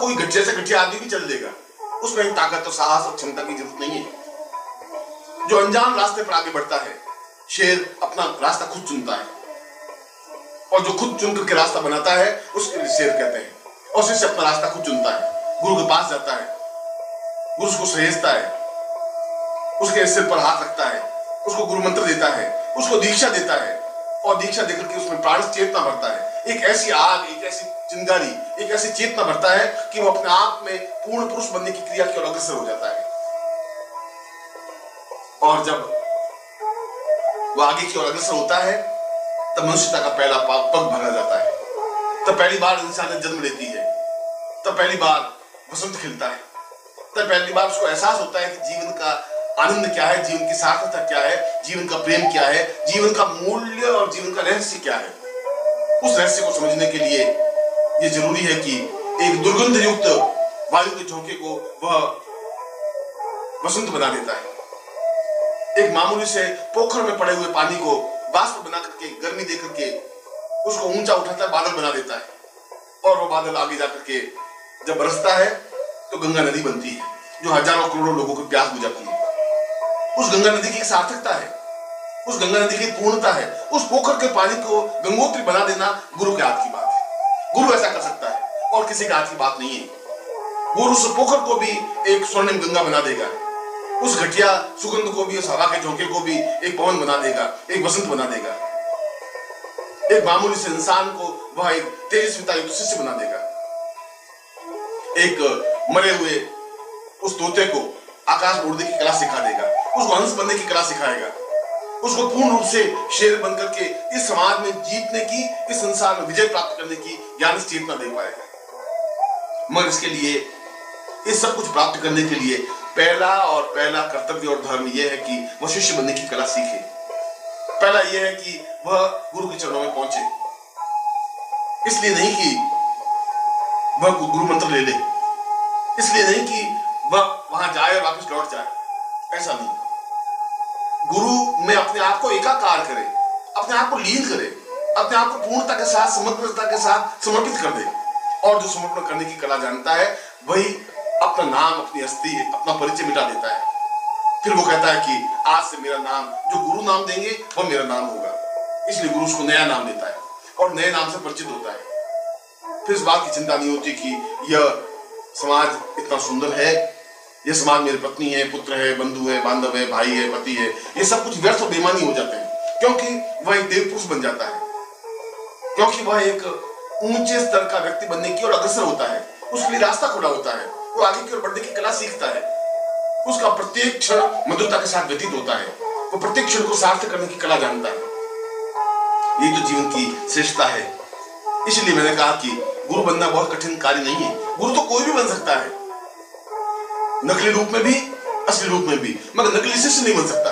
कोई गठिया से गठिया आदमी भी चल देगा, उसमें ताकत और साहस और क्षमता की जरूरत नहीं है। जो अनजान रास्ते पर आगे बढ़ता है, शेर अपना रास्ता खुद चुनता है, और जो खुद चुन करके रास्ता बनाता है उसके लिए शेर कहते हैं। और शिष्य अपना रास्ता खुद चुनता है, गुरु के पास जाता है, गुरु उसको सहेजता है, उसके सिर पर हाथ रखता है, उसको गुरु मंत्र देता है, उसको दीक्षा देता है, और दीक्षा देकर के उसमें प्राण चेतना भरता है। एक ऐसी आग, एक ऐसी चिंगारी, एक ऐसी चेतना भरता है कि वो अपने आप में पूर्ण पुरुष बनने की क्रिया की ओर अग्रसर हो जाता है। और जब वो आगे की ओर अग्रसर होता है तब मनुष्यता का पहला पग भरा जाता है। तब पहली बार इंसान जन्म लेती है, तब पहली बार वसंत खिलता है, तब पहली बार उसको एहसास होता है कि जीवन का आनंद क्या है, जीवन की सार्थकता क्या है, जीवन का प्रेम क्या है, जीवन का मूल्य और जीवन का रहस्य क्या है। उस रहस्य को समझने के लिए ये जरूरी है कि एक दुर्गंध युक्त वायु के झोंके को वह वसंत बना देता है। एक मामूली से पोखर में पड़े हुए पानी को बाष्प बना करके, गर्मी दे करके उसको ऊंचा उठाता है, बादल बना देता है, और वो बादल आगे जाकर के जब बरसता है तो गंगा नदी बनती है, जो हजारों करोड़ों लोगों की प्यास बुझाती है। उस गंगा नदी की सार्थकता है, उस गंगा नदी की पूर्णता है। उस पोखर के पानी को गंगोत्री बना देना गुरु के हाथ की बात है। गुरु ऐसा कर सकता है और किसी के हाथ की बात नहीं है। गुरु उस पोखर को भी एक स्वर्णिम गंगा बना देगा, उस घटिया सुगंध को भी, उस हवा के झोंके को भी एक पवन बना देगा, एक वसंत बना देगा। एक मामूली से इंसान को वह एक तेजस्विता युक्त शिष्य बना देगा। एक मरे हुए उस तोते को आकाश उड़ने की कला सिखा देगा, उसको हंस बनने की कला सिखाएगा, उसको पूर्ण रूप से शेर बनकर के इस समाज में जीतने की, इस संसार में विजय प्राप्त करने की ज्ञान चेतना दे पाएगा। मगर इसके लिए, इस सब कुछ प्राप्त करने के लिए पहला कर्तव्य और धर्म यह है कि वह शिष्य बनने की कला सीखे। पहला यह है कि वह गुरु के चरणों में पहुंचे। इसलिए नहीं कि वह गुरु मंत्र ले ले, इसलिए नहीं कि वह वहां जाए और वापस लौट जाए, ऐसा नहीं। गुरु में अपने आप को एकाकार करे, अपने आप को लीन करे, अपने आप को पूर्णता के साथ, समर्पितता के साथ समर्पित कर दे। और जो समर्पण करने की कला जानता है वही अपना नाम, अपनी हस्ती, अपना परिचय मिटा देता है। फिर वो कहता है कि आज से मेरा नाम, जो गुरु नाम देंगे वह मेरा नाम होगा। इसलिए गुरु उसको नया नाम देता है और नए नाम से परिचित होता है। फिर इस बात की चिंता नहीं होती कि यह समाज इतना सुंदर है, यह समाज मेरी पत्नी है, पुत्र है, बंधु है, बांधव है, भाई है, पति है, ये सब कुछ व्यर्थ और बेईमानी हो जाते हैं, क्योंकि वह एक देव पुरुष बन जाता है, क्योंकि वह एक ऊंचे स्तर का व्यक्ति बनने की ओर अग्रसर होता है। उसके लिए रास्ता खुला होता है, वो आगे की ओर बढ़ने की कला सीखता है। उसका प्रत्येक क्षण मधुरता के साथ व्यतीत होता है, वो प्रत्येक क्षण को सार्थक करने की कला जानता है। ये तो जीवन की श्रेष्ठता है। इसलिए मैंने कहा कि गुरु बनना बहुत कठिन कार्य नहीं है। गुरु तो कोई भी बन सकता है, नकली रूप में भी, असली रूप में भी, मगर नकली शिष्य नहीं बन सकता,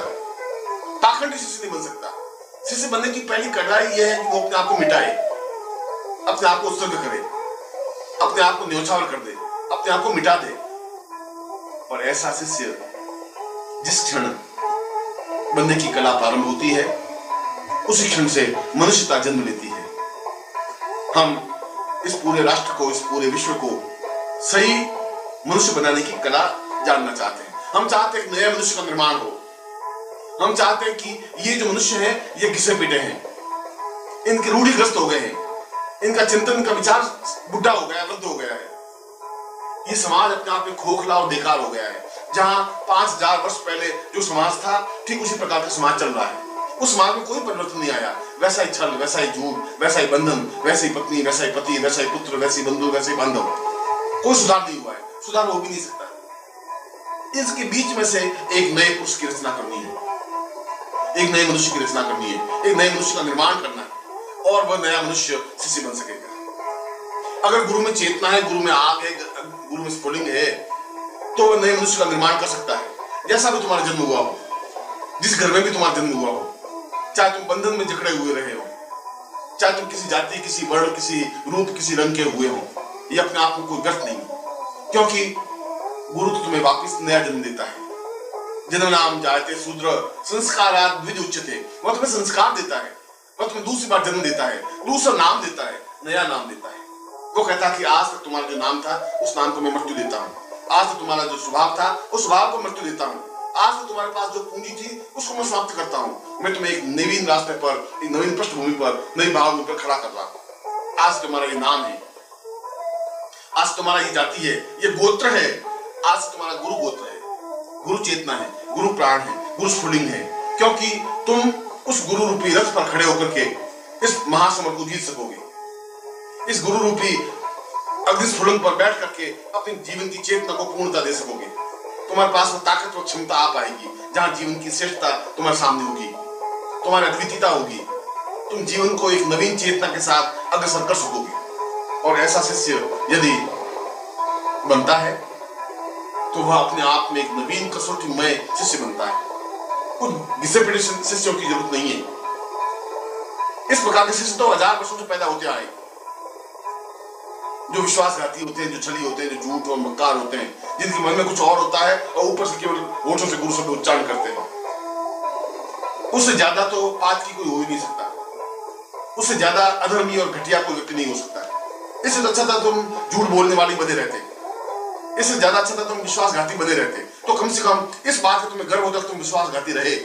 पाखंडी शिष्य नहीं बन सकता। शिष्य बनने की पहली कड़ाई यह है कि वो अपने आप को मिटाए, अपने आप को उत्सर्ग करे, अपने आप को न्योछावर कर दे, अपने आप को मिटा दे। और ऐसा शिष्य जिस क्षण बनने की कला प्रारंभ होती है, उसी क्षण से मनुष्यता जन्म लेती है। हम इस पूरे राष्ट्र को, इस पूरे विश्व को सही मनुष्य बनाने की कला जानना चाहते हैं। हम चाहते हैं कि नया मनुष्य का निर्माण हो। हम चाहते हैं कि ये जो मनुष्य है ये घिसे पिटे हैं, इनके रूढ़िग्रस्त हो गए हैं, इनका चिंतन, इनका विचार बुढ़ा हो गया, वृद्ध हो गया है। ये समाज अपने आप में खोखला और बेकार हो गया है। जहां 5000 वर्ष पहले जो समाज था, ठीक उसी प्रकार का समाज चल रहा है। उस समाज में कोई परिवर्तन नहीं आया। वैसा ही छल, वैसा ही झूठ, वैसा ही बंधन, वैसी ही पत्नी, वैसा ही पति, वैसा ही पुत्र, वैसी बंधु, वैसे ही बांधव। कोई सुधार नहीं हुआ है, सुधार हो भी नहीं सकता। इसके बीच में से एक नए पुरुष की रचना करनी है, एक नए मनुष्य की रचना करनी है, एक नए मनुष्य का निर्माण करना है, और वह नया मनुष्य शिष्य बन सकेगा। अगर गुरु में चेतना है, गुरु में आग है, गुरु में स्फुलिंग है, तो वह नए मनुष्य का निर्माण कर सकता है। जैसा भी तुम्हारा जन्म हुआ हो, जिस घर में भी तुम्हारा जन्म हुआ हो, चाहे तुम बंधन में जकड़े हुए रहे हो, चाहे तुम किसी जाति, किसी वर्ण, किसी रूप, किसी रंग के हुए हो, ये अपने आप में कोई व्यर्थ नहीं, क्योंकि गुरु तो तुम्हें वापस नया जन्म देता है। जन्म नाम जायते शूद्र संस्कारात् द्विज उच्यते। वह तुम्हें संस्कार देता है, वह तुम्हें दूसरी बार जन्म देता है, दूसरा नाम देता है, नया नाम देता है। वो कहता कि आज तक तुम्हारा जो नाम था उस नाम को मैं मृत्यु देता हूँ, आज तक तुम्हारा जो स्वभाव था उस स्वभाव को मृत्यु देता हूँ, आज तक तुम्हारे पास जो पूंजी थी उसको मैं समाप्त करता हूँ। मैं तुम्हें एक नवीन रास्ते पर, एक नवीन पृष्ठभूमि पर, नई भावभूमि पर खड़ा कर रहा हूँ। आज तुम्हारा ये नाम है, आज तुम्हारा ये जाति है, ये गोत्र है, आज तुम्हारा गुरु गोत्र है, गुरु चेतना है, गुरु प्राण है, गुरु स्फुलिंग है, क्योंकि तुम उस गुरु रूपी रथ पर खड़े होकर के इस महासमर को जीत सकोगे। इस गुरु रूपी अग्नि स्फुलिंग पर बैठ करके अपने जीवन की चेतना को पूर्णता दे सकोगे। तुम्हारे पास वो ताकत और क्षमता आ पाएगी जहां जीवन की श्रेष्ठता तुम्हारे सामने होगी, तुम्हारी अद्वितीयता होगी, तुम जीवन को एक नवीन चेतना के साथ अग्रसर कर सकोगे। और ऐसा शिष्य यदि बनता है तो वह अपने आप में एक नवीन कसौटीमय शिष्य बनता है। कुछ घिसे पिटे शिष्यों की जरूरत नहीं है। इस प्रकार के शिष्य तो 1000 वर्षों से पैदा होते आए, जो विश्वासघाती होते हैं, जो छली होते हैं, जो झूठ और मक्कार होते हैं, जिनके मन में कुछ और होता है और ऊपर से केवल होठों से गुरु शब्द उच्चारण करते हैं। उससे ज्यादा तो पाप की कोई हो ही नहीं सकता, उससे ज्यादा अधर्मी और घटिया कोई व्यक्ति नहीं हो सकता। इससे तो अच्छा था तुम झूठ बोलने वाले बने रहते, इससे ज्यादा अच्छा था तुम विश्वासघाती बने रहते। तो कम से कम इस बात का तुम्हें गर्व होता कि तुम विश्वासघाती रहे,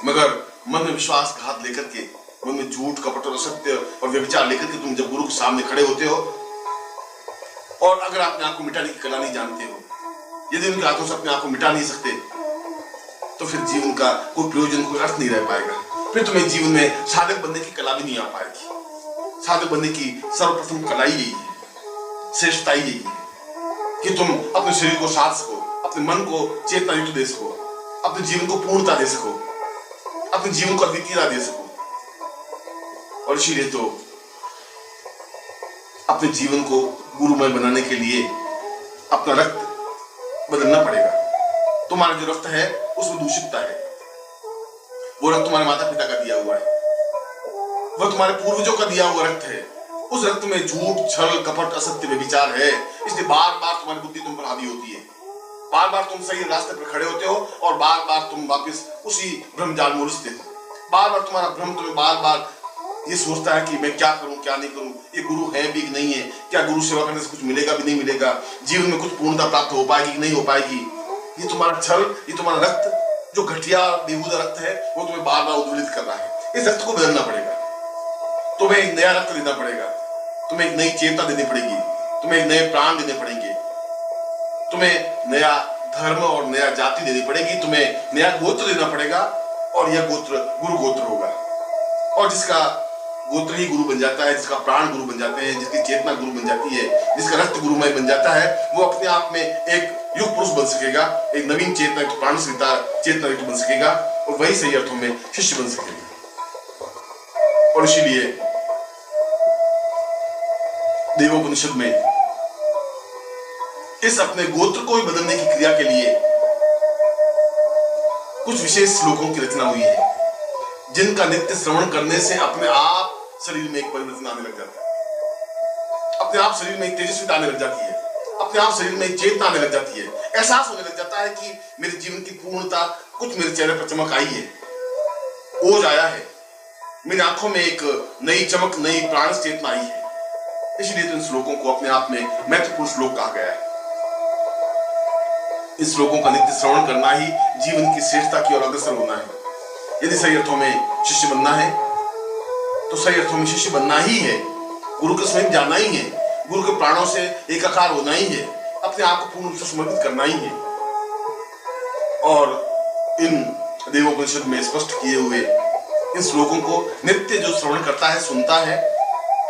मगर मन में विश्वासघात लेकर के, मन में झूठ, कपट और असत्य और व्यभिचार लेकर के तुम जब गुरु के सामने खड़े होते हो और अगर अपने आप को मिटाने की कला नहीं जानते हो, यदि उनके हाथों से अपने आप को मिटा नहीं सकते, तो फिर जीवन का कोई प्रयोजन, कोई अर्थ नहीं रह पाएगा। फिर तुम्हें जीवन में साधक बनने की कला भी नहीं आ पाएगी। साधक बनने की सर्वप्रथम कला ही यही है, श्रेष्ठता ही यही है कि तुम अपने शरीर को साध सको, अपने मन को चेतना युक्त दे सको, अपने जीवन को पूर्णता दे सको, अपने जीवन को अद्वितीयता दे सको। और इसीलिए तो अपने जीवन को गुरुमय बनाने के लिए अपना रक्त बदलना पड़ेगा। तुम्हारा जो रक्त है उसमें दूषितता है, वो रक्त तुम्हारे माता पिता का दिया हुआ है, वह तुम्हारे पूर्वजों का दिया हुआ रक्त है। उस रक्त में झूठ, छल, कपट, असत्य, व्यभिचार है। इसलिए बार बार तुम्हारी बुद्धि तुम पर हावी होती है, बार बार तुम सही रास्ते पर खड़े होते हो और बार बार तुम वापस उसी भ्रम जाल में उलझते हो। बार बार तुम्हारा भ्रम तुम्हें बार बार ये सोचता है कि मैं क्या करूं, क्या नहीं करूं, ये गुरु है भी नहीं है, क्या गुरु सेवा करने से कुछ मिलेगा भी नहीं मिलेगा, जीवन में कुछ पूर्णता प्राप्त हो पाएगी कि नहीं हो पाएगी। ये तुम्हारा छल, ये तुम्हारा रक्त, जो घटिया बेहुदा रक्त है, वो तुम्हें बार बार उद्वेलित कर रहा है। इस रक्त को बदलना पड़ेगा, तुम्हें एक नया रक्त देना पड़ेगा, तुम्हें एक नई चेतना देनी पड़ेगी, तुम्हें एक नए प्राण देने पड़ेंगे, तुम्हें नया धर्म और नया जाति देनी पड़ेगी, तुम्हें नया गोत्र देना पड़ेगा। और यह गोत्र गुरु गोत्र होगा, और जिसका गोत्र ही गुरु बन जाता है, जिसका प्राण गुरु बन जाते हैं, जिसकी चेतना गुरु बन जाती है, जिसका रक्त गुरुमय बन जाता है, वो अपने आप में एक युग पुरुष बन सकेगा, एक नवीन चेतना, एक प्राण चेतना बन सकेगा, और वही सही अर्थों में शिष्य बन सकेगा। और इसीलिए देवोपनिषद में इस अपने गोत्र को ही बदलने की क्रिया के लिए कुछ विशेष श्लोकों की रचना हुई है, जिनका नित्य श्रवण करने से अपने आप शरीर में एक परिवर्तन आने लग जाता है, अपने आप शरीर में एक तेजस्विता आने लग जाती है, अपने आप शरीर में एक चेतना आने लग जाती है, एहसास होने लग जाता है कि मेरे जीवन की पूर्णता, कुछ मेरे चेहरे पर चमक आई है, ओज आया है, मेरी आंखों में एक नई चमक, नई प्राण चेतना आई है। इसलिए तो इन श्लोकों को अपने आप में महत्वपूर्ण श्लोक कहा गया है। इस श्लोकों का नित्य श्रवण करना ही जीवन की श्रेष्ठता की ओर अग्रसर होना है। यदि सही अर्थों में शिष्य बनना है तो सही अर्थों में शिष्य बनना ही है, गुरु के समीप जाना ही है, गुरु के प्राणों से एकाकार होना ही है, अपने आप को पूर्ण रूप से समर्पित करना ही है। और इन देवोपनिषद में स्पष्ट किए हुए इन श्लोकों को नित्य जो श्रवण करता है, सुनता है,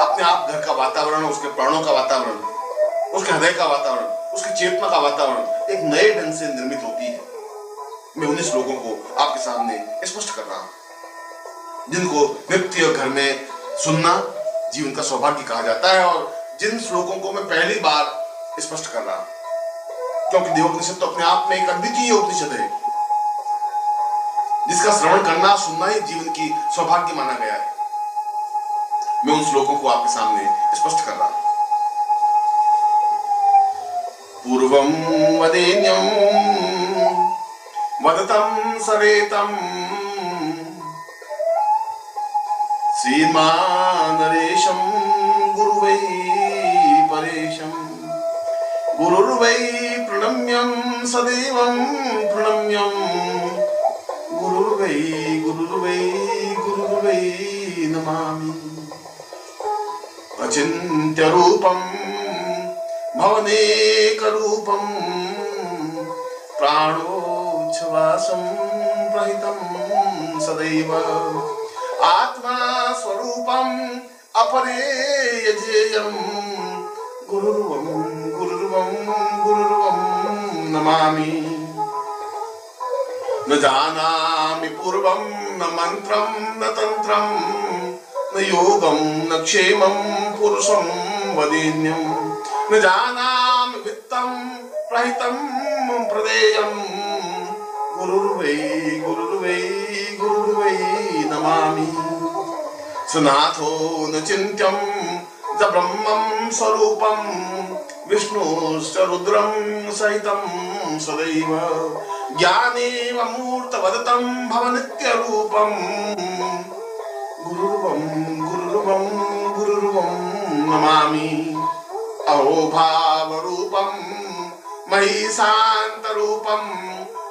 अपने आप घर का वातावरण, उसके प्राणों का वातावरण, उसके हृदय का वातावरण, उसकी चेतना का वातावरण एक नए ढंग से निर्मित होती है। मैं उन्हीं श्लोकों को आपके सामने स्पष्ट कर रहा हूं, जिनको नित्य घर में सुनना जीवन का सौभाग्य कहा जाता है, और जिन श्लोकों को मैं पहली बार स्पष्ट कर रहा हूं, क्योंकि देवोपनिषद तो अपने आप में एक अद्वितीय उपनिषद है, जिसका श्रवण करना, सुनना ही जीवन की सौभाग्य माना गया है। मैं उन श्लोकों को आपके सामने स्पष्ट कर रहा हूं। पूर्वं वदेन्यं वदतं सरेतं श्रीमान् नरेशं वै परेशम् गुरुर्वै प्रणम्यं सदैवं प्रणम्यं गुरुर्वै नमामि अचिन्त्य रूपं भवनेकरूपं प्राणोच्छ्वासं प्रहितं सदैव आत्मा स्वरूपम् अपरेयजेयं गुरुर्वं नमामि न जानामि पूर्वं न मन्त्रं न तन्त्रं न योगं न क्षेमं पुरुषं वरेण्यं न जानामि वित्तं प्रहितं प्रदेयं गुरुर्वै नमामि सनाथो न चिन्त्यं च ब्रह्मं स्वरूपं विष्णुश्च रुद्रं सहितं सदैव ज्ञानेव मूर्तवदतं भवनित्यरूपं गुरुर्वं नमामि अहोभावरूपं महिशान्तरूपं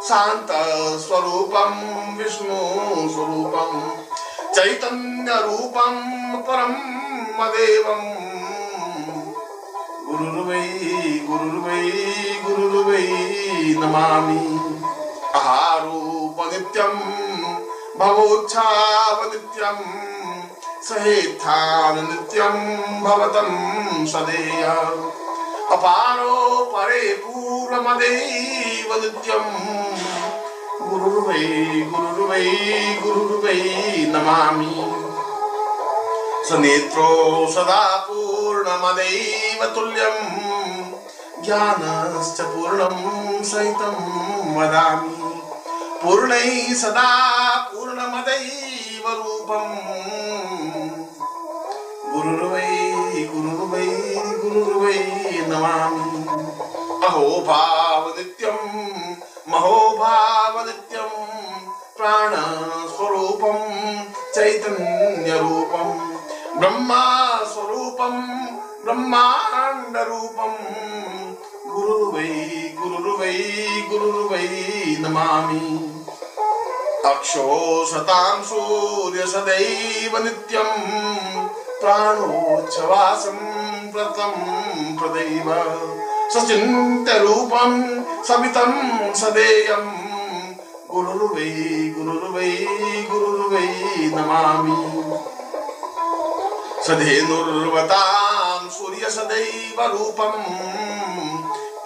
शान्तस्वरूपं विष्णुस्वरूपं चैतन्यरूपं परं मदेवं गुरुर्वै नमामि आहारूपनित्यं भवोच्छावनित्यं सहेत्थाननित्यं भवतं सदेय अपारो परे पूर्वमदेव नित्यं गुरुर्वै नमामि सनेत्रो सदा पूर्णमदैव तुल्यं ज्ञानश्च पूर्णं सहितं वदामि पूर्णैः सदा पूर्णमदैव रूपं गुरुर्वै नमामि अहोभावनित्यं महोभावनित्यं प्राणस्वरूपं चैतन्यरूपं ब्रह्मस्वरूपं ब्रह्माण्डरूपं गुरुर्वै नमामि अक्षो सतां सूर्य सदैव नित्यं प्राणोच्छ्वासं प्रतं प्रदैव सचिन्त्यरूपं सवितं सदेयं गुरुर्वै नमामि सधेनुर्वतां सूर्य सदैव रूपं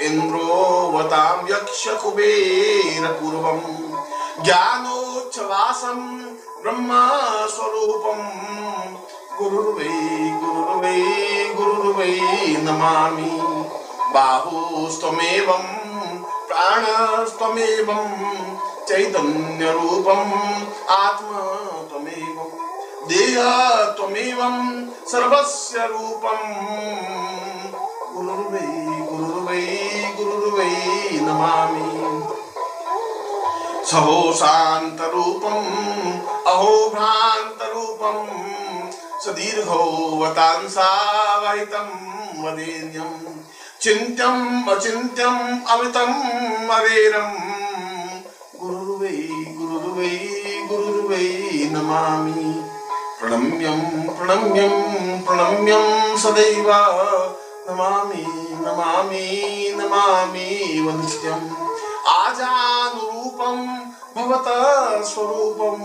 इन्द्रोवतां यक्ष कुबेर पूर्वं ज्ञानोच्छ्वासं ब्रह्मस्वरूपं गुरुर्वै नमामि बाहुस्त्वमेवं प्राणस्त्वमेवं चैतन्यरूपम् आत्मा त्वमेवं देहत्वमेवं सर्वस्य रूपं गुरुर्वै नमामि सहो शान्तरूपं अहो भ्रान्तरूपं सदीर्घो वतांसावहितं वदेन्यं चिन्त्यं अचिन्त्यं अमितं अरेरं गुरुर्वै नमामि प्रणम्यं सदैव नमामि वनित्यम् आजानुरूपं भवतः स्वरूपं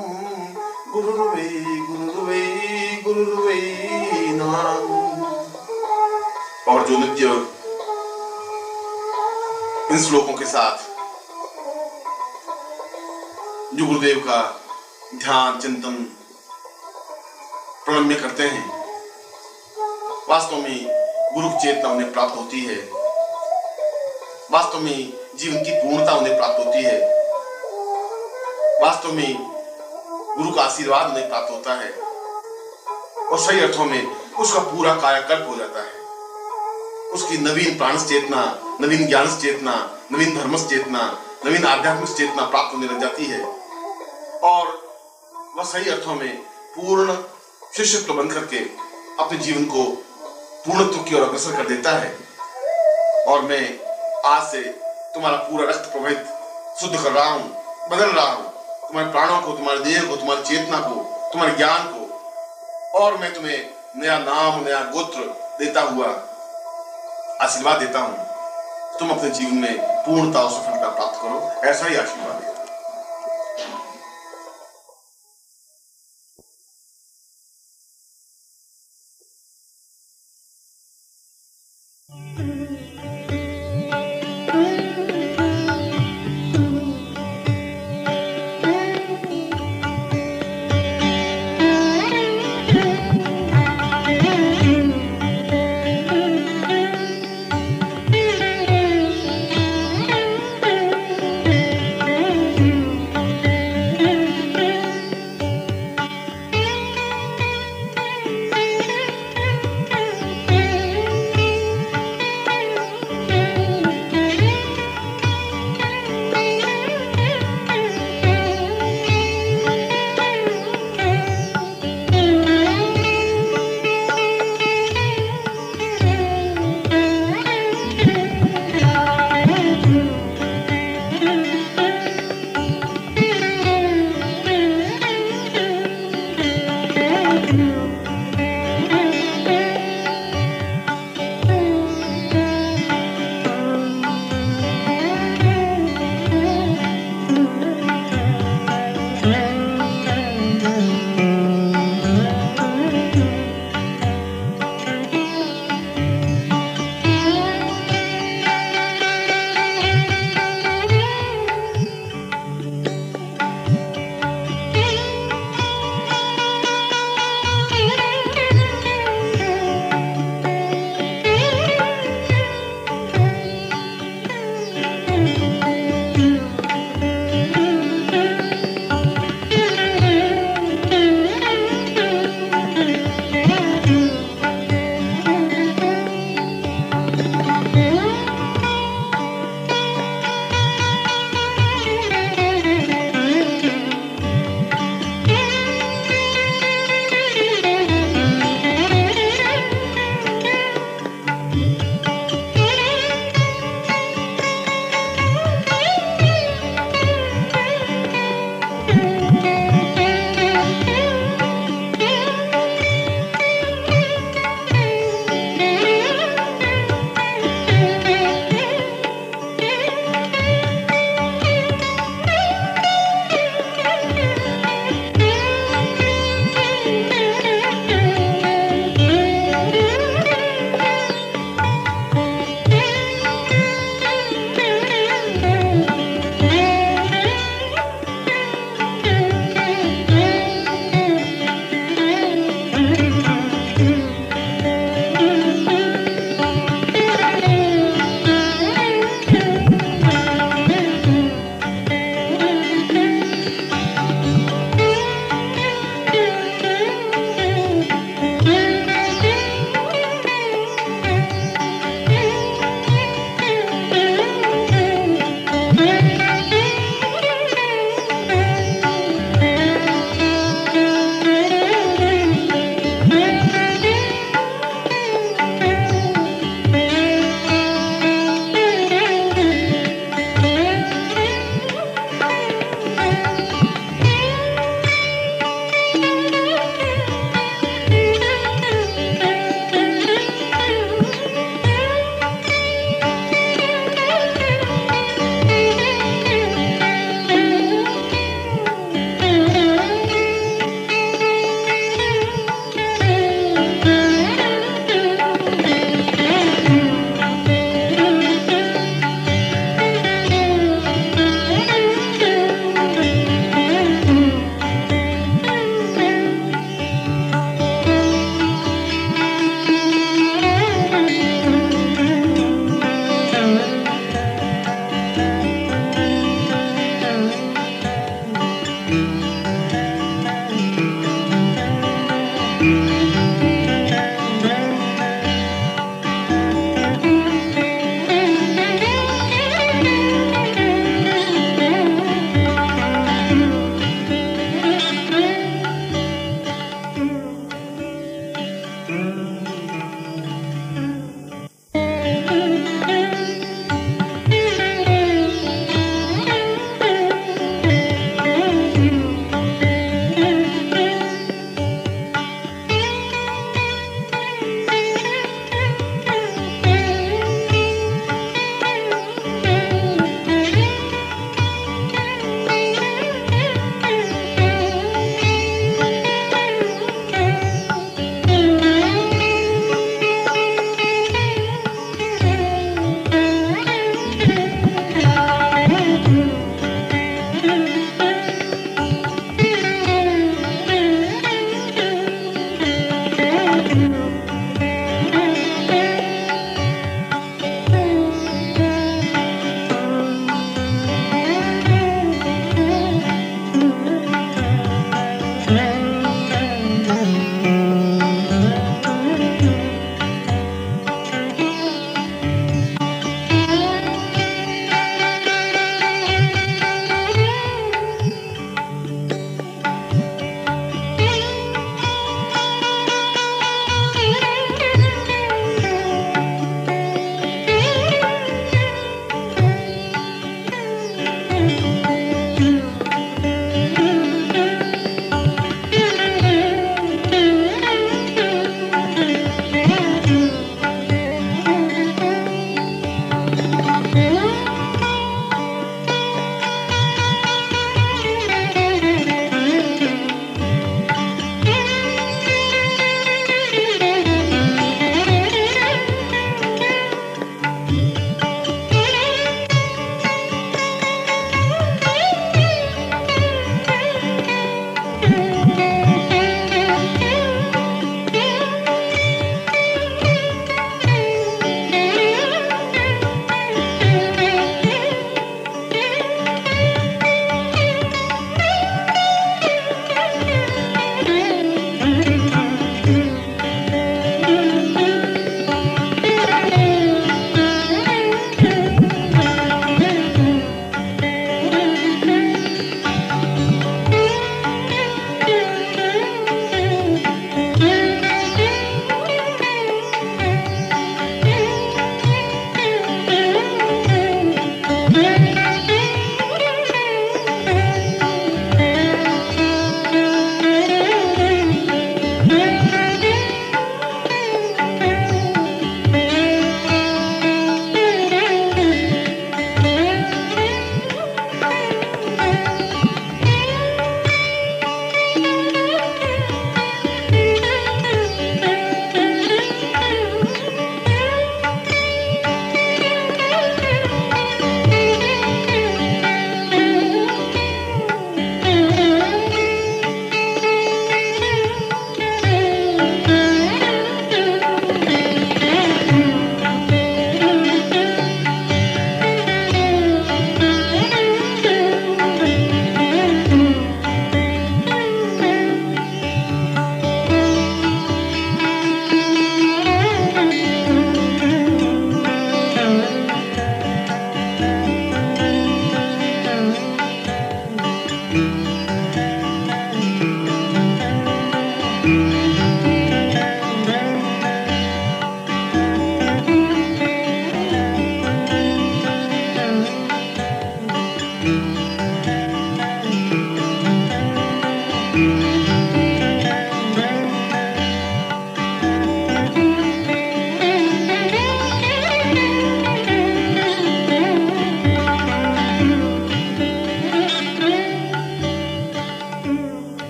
गुरुर्वै नमामि। और जो नित्य इन श्लोकों के साथ जो गुरुदेव का ध्यान चिंतन प्रणम्य करते हैं, वास्तव में गुरु की चेतना उन्हें प्राप्त होती है, वास्तव में जीवन की पूर्णता उन्हें प्राप्त होती है, वास्तव में गुरु का आशीर्वाद उन्हें प्राप्त होता है और सही अर्थों में उसका पूरा कायाकल्प हो जाता है। उसकी नवीन प्राण चेतना, नवीन ज्ञान चेतना, नवीन धर्म चेतना, नवीन आध्यात्मिक चेतना प्राप्त होने लग जाती है और वह सही अर्थों में पूर्ण शिष्यत्व बन करके अपने जीवन को पूर्णत्व की ओर अग्रसर कर देता है। और मैं आज से तुम्हारा पूरा रक्त प्रवाहित शुद्ध कर रहा हूं, बदल रहा हूं, तुम्हारे प्राणों को, तुम्हारे देह को, तुम्हारी चेतना को, तुम्हारे ज्ञान को। और मैं तुम्हें नया नाम, नया गोत्र देता हुआ आशीर्वाद देता हूं। तुम अपने जीवन में पूर्णता और सफलता प्राप्त करो, ऐसा ही आशीर्वाद है।